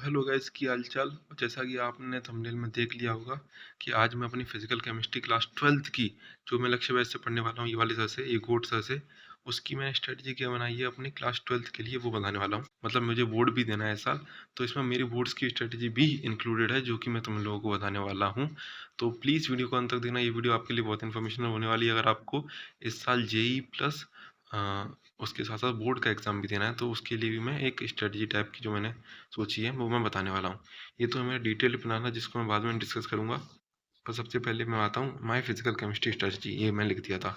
Hello guys, की हाल चाल। जैसा कि आपने थंबनेल में देख लिया होगा कि आज मैं अपनी फिजिकल केमिस्ट्री क्लास 12th की जो मैं लक्ष्य वैसे से पढ़ने वाला हूँ, ये वाले सर से, ये गोड सर से, उसकी मैंने स्ट्रेटजी क्या बनाई है अपनी क्लास 12th के लिए, वो बताने वाला हूँ। मतलब मुझे बोर्ड भी देना है इस साल, तो इसमें मेरी बोर्ड्स की स्ट्रेटजी भी इंक्लूडेड है जो कि मैं तुम लोगों को बताने वाला हूँ। तो प्लीज़ वीडियो को अंत तक देखना, ये वीडियो आपके लिए बहुत इन्फॉर्मेशनल होने वाली है। अगर आपको इस साल जेई प्लस उसके साथ साथ बोर्ड का एग्ज़ाम भी देना है, तो उसके लिए भी मैं एक स्ट्रेटजी टाइप की जो मैंने सोची है वो मैं बताने वाला हूँ। ये तो है मेरा डिटेल प्लान है जिसको मैं बाद में डिस्कस करूँगा। पर सबसे पहले मैं आता हूँ माय फिजिकल केमिस्ट्री स्ट्रेटजी, ये मैं लिख दिया था।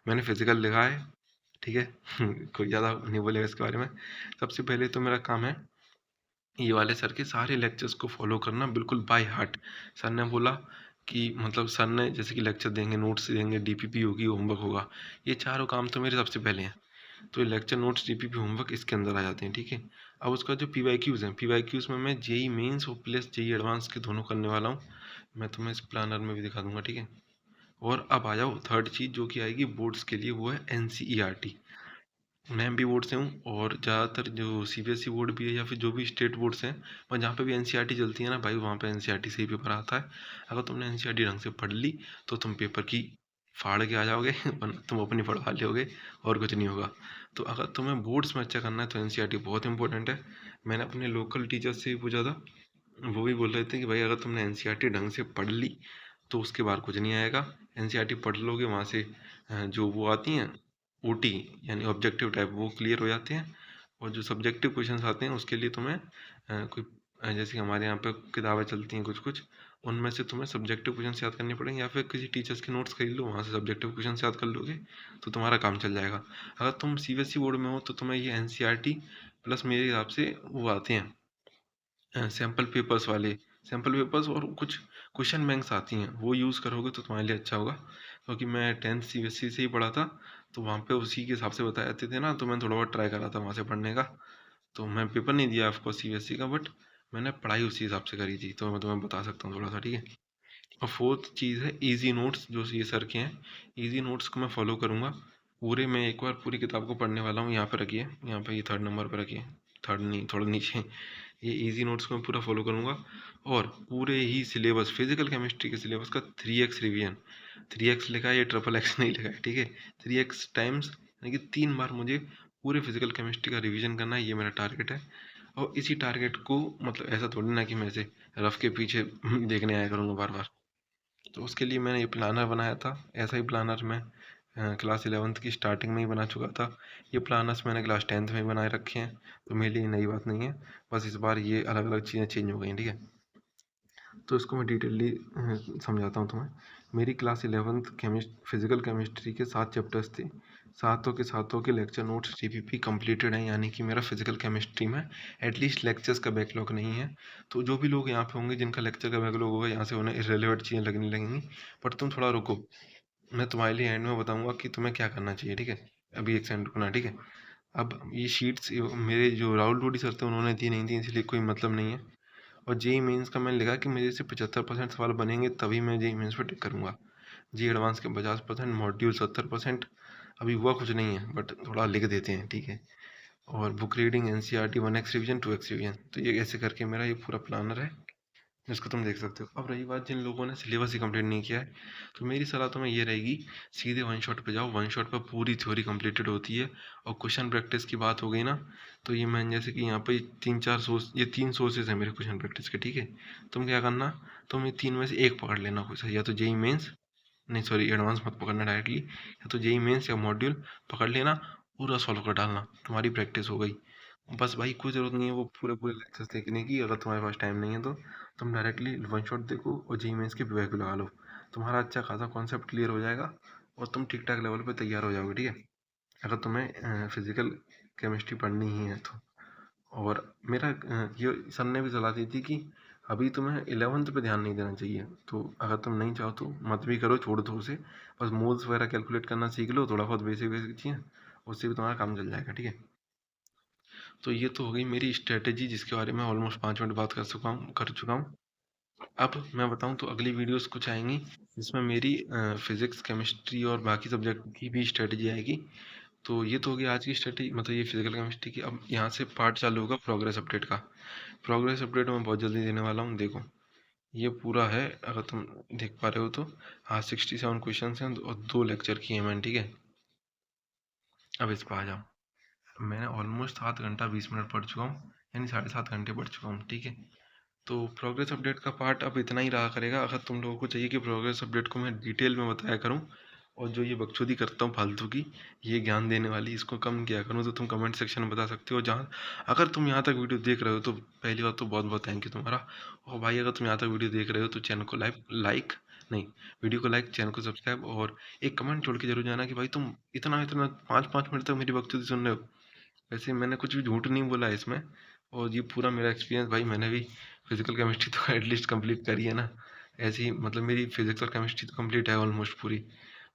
मैंने फिजिकल लिखा है, ठीक है। कोई ज़्यादा नहीं बोलेगा इसके बारे में। सबसे पहले तो मेरा काम है ये वाले सर के सारे लेक्चर्स को फॉलो करना बिल्कुल बाय हार्ट। सर ने बोला कि मतलब सर ने जैसे कि लेक्चर देंगे, नोट्स देंगे, डीपीपी होगी, होमवर्क होगा, ये चारों काम तो मेरे सबसे पहले हैं। तो ये लेक्चर नोट्स, डीपीपी, होमवर्क इसके अंदर आ जाते हैं, ठीक है। अब उसका जो पीवाईक्यूज़ हैं, पीवाईक्यूज़ में मैं जेई मेंस और प्लस जेई एडवांस के दोनों करने वाला हूँ। मैं तुम्हें इस प्लानर में भी दिखा दूंगा, ठीक है। और अब आ जाओ थर्ड चीज़ जो कि आएगी बोर्ड्स के लिए, वो है एनसीईआरटी। मैं एमपी बोर्ड से हूँ और ज़्यादातर जो सीबीएसई बोर्ड भी है या फिर जो भी स्टेट बोर्ड्स हैं, वहाँ जहाँ पे भी एनसीईआरटी चलती है ना भाई, वहाँ पे एनसीईआरटी से ही पेपर आता है। अगर तुमने एनसीईआरटी ढंग से पढ़ ली तो तुम पेपर की फाड़ के आ जाओगे, वरना तुम अपनी पढ़वा लोगे और कुछ नहीं होगा। तो अगर तुम्हें बोर्ड्स में अच्छा करना है तो एनसीईआरटी बहुत इंपॉर्टेंट है। मैंने अपने लोकल टीचर से भी पूछा था, वो भी बोल रहे थे कि भाई अगर तुमने एनसीईआरटी ढंग से पढ़ ली तो उसके बाद कुछ नहीं आएगा। एनसीईआरटी पढ़ लोगे, वहाँ से जो वो आती हैं ओटी यानी ऑब्जेक्टिव टाइप, वो क्लियर हो जाते हैं। और जो सब्जेक्टिव क्वेश्चंस आते हैं उसके लिए तुम्हें कोई जैसे हमारे यहाँ पे किताबें चलती हैं कुछ कुछ, उनमें से तुम्हें सब्जेक्टिव क्वेश्चन याद करने पड़ेंगे, या फिर किसी टीचर्स के नोट्स खरीद लो, वहाँ से सब्जेक्टिव क्वेश्चन याद कर लोगे तो तुम्हारा काम चल जाएगा। अगर तुम सीबीएसई बोर्ड में हो तो तुम्हें ये एनसीईआरटी प्लस मेरे हिसाब से वो आते हैं सैम्पल पेपर्स वाले, सैम्पल पेपर्स और कुछ क्वेश्चन बैंक्स आती हैं, वो यूज़ करोगे तो तुम्हारे लिए अच्छा होगा। क्योंकि मैं 10th सीबीएसई से ही पढ़ा था, तो वहाँ पे उसी के हिसाब से बताए जाते थे ना, तो मैं थोड़ा बहुत ट्राई करा था वहाँ से पढ़ने का। तो मैं पेपर नहीं दिया ऑफकोर्स सीबीएसई का, बट मैंने पढ़ाई उसी हिसाब से करी थी, तो मैं तुम्हें बता सकता हूँ थोड़ा सा, ठीक है। और फोर्थ चीज़ है इजी नोट्स, जो ये सर के हैं। इजी नोट्स को मैं फॉलो करूँगा पूरे। मैं एक बार पूरी किताब को पढ़ने वाला हूँ। यहाँ पे रखिए, यहाँ पे ये 3rd नंबर पे रखिए, थर्ड नहीं, थोड़ा नीचे। ये इजी नोट्स को मैं पूरा फॉलो करूँगा और पूरे ही सिलेबस, फिजिकल केमिस्ट्री के सिलेबस का 3x रिवीजन। 3x लिखा है, ये XXX नहीं लिखा है, ठीक है। 3x टाइम्स यानी कि 3 बार मुझे पूरे फिजिकल केमिस्ट्री का रिवीजन करना है, ये मेरा टारगेट है। और इसी टारगेट को, मतलब ऐसा थोड़ी ना कि मैं ऐसे रफ के पीछे देखने आया करूँगा बार बार। तो उसके लिए मैंने ये प्लानर बनाया था। ऐसा ही प्लानर मैं क्लास 11th की स्टार्टिंग में ही बना चुका था। ये प्लानर्स मैंने क्लास 10th में बनाए रखे हैं, तो मेरे लिए नई बात नहीं है। बस इस बार ये अलग अलग चीज़ें चेंज हो गई, ठीक है। तो इसको मैं डिटेलली समझाता हूँ तुम्हें। मेरी क्लास 11th फिजिकल केमिस्ट्री के 7 चैप्टर्स थे। सातों के लेक्चर नोट्स डीपीपी कंप्लीटेड हैं, यानी कि मेरा फिजिकल केमिस्ट्री में एटलीस्ट लेक्चर्स का बैकलॉग नहीं है। तो जो भी लोग यहाँ पे होंगे जिनका लेक्चर का बैकलॉग होगा, यहाँ से उन्हें इररिलेवेंट चीज़ें लगने लगेंगी। बट तुम थोड़ा रुको, मैं तुम्हारे लिए एंड में बताऊंगा कि तुम्हें क्या करना चाहिए, ठीक है। अभी एक सेकंड रुकना, ठीक है। अब ये शीट्स मेरे जो राहुल टूडी सर थे उन्होंने दी नहीं थी, इसलिए कोई मतलब नहीं है। और जेई मेंस का मैंने लिखा कि मेरे से 75% सवाल बनेंगे तभी मैं जेई मेंस पर टिक करूँगा। जी एडवांस के 50%, मॉड्यूल 70%। अभी हुआ कुछ नहीं है, बट थोड़ा लिख देते हैं, ठीक है। और book reading NCERT 1x revision 2x revision, तो ये ऐसे करके मेरा ये पूरा प्लानर है जिसको तुम देख सकते हो। अब रही बात जिन लोगों ने सिलेबस ही कंप्लीट नहीं किया है, तो मेरी सलाह तुम्हें ये रहेगी, सीधे वन शॉट पे जाओ। वन शॉट पे पूरी थ्योरी कंप्लीटेड होती है। और क्वेश्चन प्रैक्टिस की बात हो गई ना, तो ये मैं जैसे कि यहाँ पे 3 सोर्सेज है मेरे क्वेश्चन प्रैक्टिस के, ठीक है। तुम क्या करना, तुम ये 3 में से एक पकड़ लेना कुछ, या तो जेई मेंस, नहीं सॉरी एडवांस मत पकड़ना डायरेक्टली, या तो जेई मेंस या मॉड्यूल पकड़ लेना, पूरा सॉल्व कर डालना, तुम्हारी प्रैक्टिस हो गई। बस भाई कोई ज़रूरत नहीं है वो पूरे पूरे लेक्चर्स देखने की। अगर तुम्हारे पास टाइम नहीं है तो तुम डायरेक्टली वन शॉट देखो और जेई मेंस के पीवाईक्यू लगा लो। तुम्हारा अच्छा खासा कॉन्सेप्ट क्लियर हो जाएगा और तुम ठीक ठाक लेवल पे तैयार हो जाओगे, ठीक है। अगर तुम्हें फिजिकल केमिस्ट्री पढ़नी ही है तो। और मेरा ये सर ने भी सलाह दी थी कि अभी तुम्हें 11th पे ध्यान नहीं देना चाहिए। तो अगर तुम नहीं चाहो तो मत भी करो, छोड़ दो उसे। बस मोल्स वगैरह कैलकुलेट करना सीख लो, थोड़ा बहुत बेसिक बेसिक चीज़ें, उससे भी तुम्हारा काम चल जाएगा, ठीक है। तो ये तो हो गई मेरी स्ट्रेटेजी, जिसके बारे में ऑलमोस्ट 5 मिनट बात कर चुका हूँ। अब मैं बताऊँ तो अगली वीडियोस कुछ आएंगी जिसमें मेरी फिजिक्स, केमिस्ट्री और बाकी सब्जेक्ट की भी स्ट्रेटेजी आएगी। तो ये तो होगी आज की स्ट्रेटेजी, मतलब ये फिजिकल केमिस्ट्री की। अब यहाँ से पार्ट चालू होगा प्रोग्रेस अपडेट का। प्रोग्रेस अपडेट मैं बहुत जल्दी देने वाला हूँ। देखो ये पूरा है, अगर तुम देख पा रहे हो तो। हाँ 67 क्वेश्चन हैं और 2 लेक्चर किए मैंने, ठीक है। अब इस पर आ जाओ। मैंने ऑलमोस्ट 7 घंटा 20 मिनट पढ़ चुका हूँ, यानी 7.5 घंटे पढ़ चुका हूँ, ठीक है। तो प्रोग्रेस अपडेट का पार्ट अब इतना ही रहा करेगा। अगर तुम लोगों को चाहिए कि प्रोग्रेस अपडेट को मैं डिटेल में बताया करूँ और जो ये बकचोदी करता हूँ फालतू की, ये ज्ञान देने वाली, इसको कम किया करूँ, तो तुम कमेंट सेक्शन में बता सकते हो। जहाँ अगर तुम यहाँ तक वीडियो देख रहे हो तो पहली बात तो बहुत बहुत थैंक यू तुम्हारा। और भाई अगर तुम यहाँ तक वीडियो देख रहे हो तो चैनल को लाइक नहीं, वीडियो को लाइक, चैनल को सब्सक्राइब और एक कमेंट छोड़ के जरूर जाना कि भाई तुम इतना इतना 5-5 मिनट तक मेरी बकचोदी सुन रहे हो। वैसे मैंने कुछ भी झूठ नहीं बोला है इसमें, और ये पूरा मेरा एक्सपीरियंस, भाई मैंने भी फिजिकल केमिस्ट्री तो एटलीस्ट कंप्लीट करी है ना। ऐसे ही मतलब मेरी फिजिक्स और केमिस्ट्री तो कंप्लीट है ऑलमोस्ट पूरी।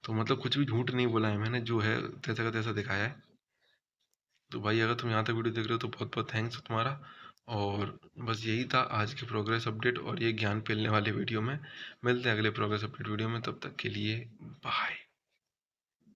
तो मतलब कुछ भी झूठ नहीं बोला है मैंने, जो है तैसा का तैसा दिखाया है। तो भाई अगर तुम यहाँ तक वीडियो देख रहे हो तो बहुत बहुत थैंक्स तुम्हारा। और बस यही था आज की प्रोग्रेस अपडेट और ये ज्ञान फैलने वाले वीडियो में। मिलते हैं अगले प्रोग्रेस अपडेट वीडियो में, तब तक के लिए बाय।